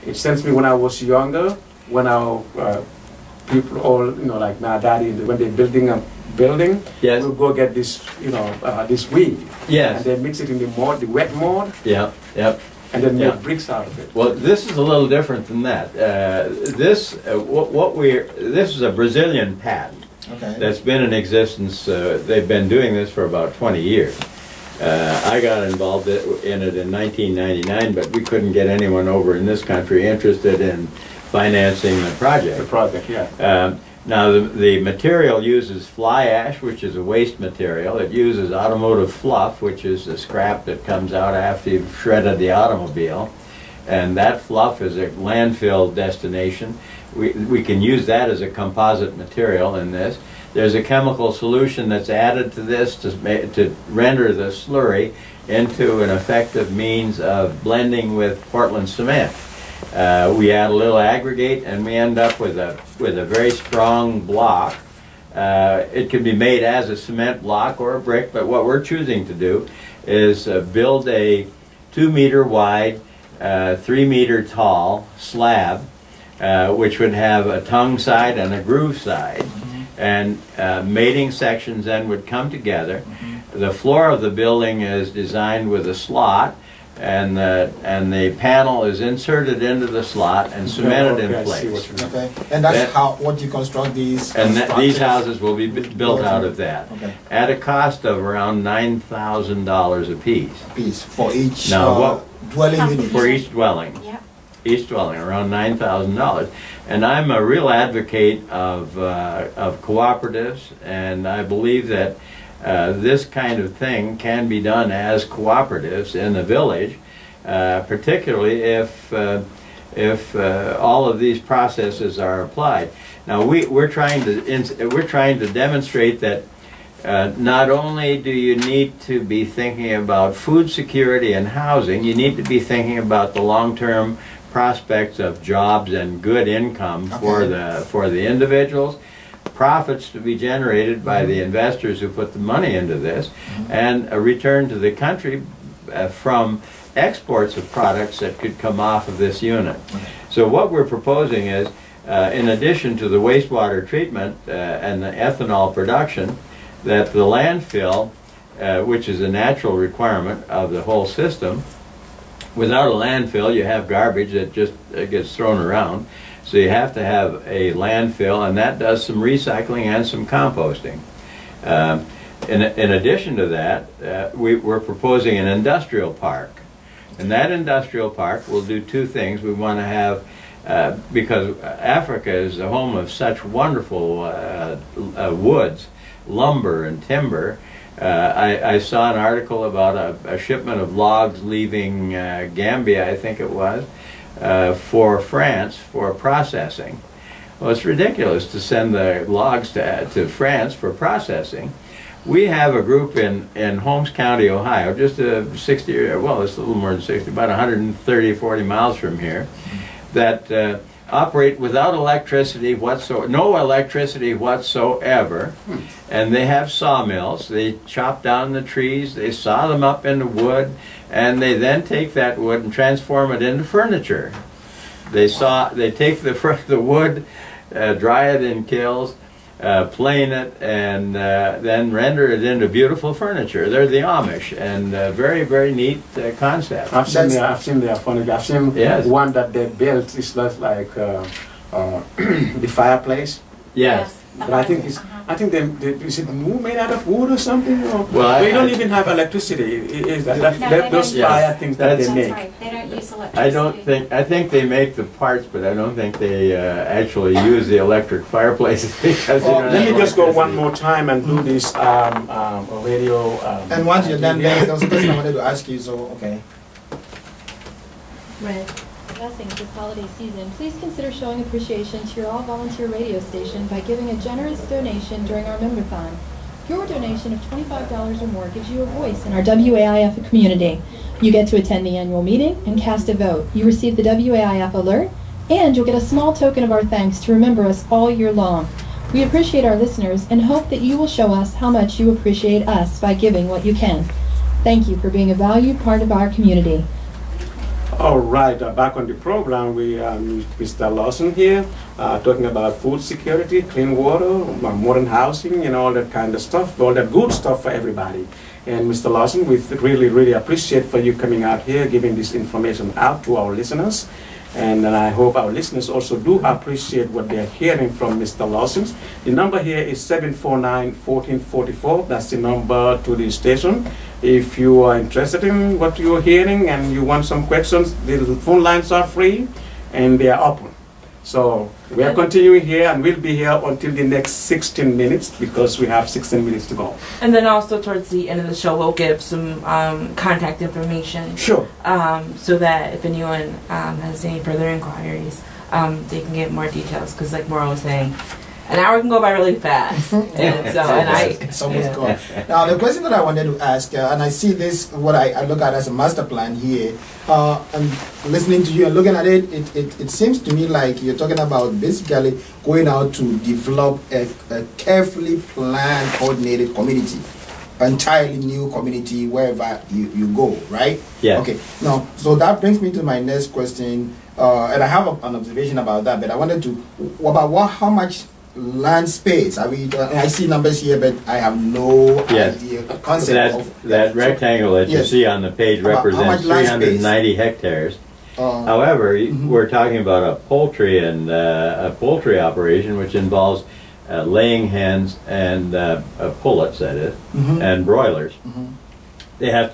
It sends me when I was younger, when people all, like my daddy, when they're building a building, yes, we'll go get this, this weed. Yes. And they mix it in the mud, the wet mud. Yeah, yep. And then make bricks out of it. Well, this is a little different than that. This is a Brazilian patent that's been in existence. They've been doing this for about 20 years. I got involved in it in 1999, but we couldn't get anyone over in this country interested in financing the project. The project, yeah. Now, the material uses fly ash, which is a waste material. It uses automotive fluff, which is the scrap that comes out after you've shredded the automobile. And that fluff is a landfill destination. We can use that as a composite material in this. There's a chemical solution that's added to this to render the slurry into an effective means of blending with Portland cement. We add a little aggregate and we end up with a very strong block. It can be made as a cement block or a brick, but what we're choosing to do is build a 2-meter wide, 3-meter tall slab, which would have a tongue side and a groove side. And mating sections then would come together. The floor of the building is designed with a slot, and the panel is inserted into the slot and cemented in place. Okay, and that's what you construct these. And these houses will be built out of that, at a cost of around $9,000 a piece. For each dwelling unit. For each dwelling. Yep. Each dwelling, around $9,000. And I'm a real advocate of cooperatives, and I believe that this kind of thing can be done as cooperatives in the village, particularly if all of these processes are applied. Now we're trying to demonstrate that not only do you need to be thinking about food security and housing, you need to be thinking about the long-term prospects of jobs and good income for the individuals, profits to be generated by the investors who put the money into this, and a return to the country from exports of products that could come off of this unit. So what we're proposing is, in addition to the wastewater treatment and the ethanol production, that the landfill, which is a natural requirement of the whole system, without a landfill you have garbage that just gets thrown around. So you have to have a landfill, and that does some recycling and some composting. In addition to that, we're proposing an industrial park. And that industrial park will do two things. We want to have, because Africa is the home of such wonderful woods, lumber and timber. I saw an article about a shipment of logs leaving Gambia, I think it was, for France for processing. Well, it's ridiculous to send the logs to France for processing. We have a group in Holmes County, Ohio, just 60, well, it's a little more than 60, about 130, 40 miles from here, that operate without electricity whatsoever, no electricity whatsoever, and they have sawmills. They chop down the trees, they saw them up into wood, and they then take that wood and transform it into furniture. They take the wood, dry it in kilns, plane it, and then render it into beautiful furniture. They're the Amish, and very, very neat concept. I've seen their furniture. I've seen one that they built. It's not like the fireplace. Yes. But I think it's. I think is it made out of wood or something? Or, well, they don't even have electricity. Those fire things that they make. Right. They don't use electricity. I think they make the parts, but I don't think they actually use the electric fireplaces because. Let me just go one more time and do this radio. And once you're done there, there was a question I wanted to ask you. So okay. Red. Blessings this holiday season, please consider showing appreciation to your all-volunteer radio station by giving a generous donation during our Memberthon. Your donation of $25 or more gives you a voice in our WAIF community. You get to attend the annual meeting and cast a vote. You receive the WAIF alert, and you'll get a small token of our thanks to remember us all year long. We appreciate our listeners and hope that you will show us how much you appreciate us by giving what you can. Thank you for being a valued part of our community. All right, back on the program, we Mr. Lawson here, talking about food security, clean water, modern housing, and all that kind of stuff, all that good stuff for everybody. And Mr. Lawson, we really, really appreciate for you coming out here, giving this information out to our listeners. And I hope our listeners also do appreciate what they're hearing from Mr. Lawson. The number here is 749-1444. That's the number to the station. If you are interested in what you're hearing and you want some questions, the phone lines are free and they are open. So we are continuing here, and we'll be here until the next 16 minutes because we have 16 minutes to go. And then also towards the end of the show, we'll give some contact information. Sure. So that if anyone has any further inquiries, they can get more details. Because like Maura was saying, an hour can go by really fast. And so, It's almost gone. Now, the question that I wanted to ask, and I see this, what I look at as a master plan here, and listening to you and looking at it, it seems to me like you're talking about basically going out to develop a carefully planned, coordinated community, entirely new community wherever you go, right? Yeah. Okay. Now, so that brings me to my next question, and I have an observation about that, but I wanted to, how much land space? I see numbers here, but I have no idea concept of that rectangle that you see on the page represents 390 hectares. However, we're talking about a poultry and a poultry operation, which involves laying hens and pullets, that is, and broilers. They have to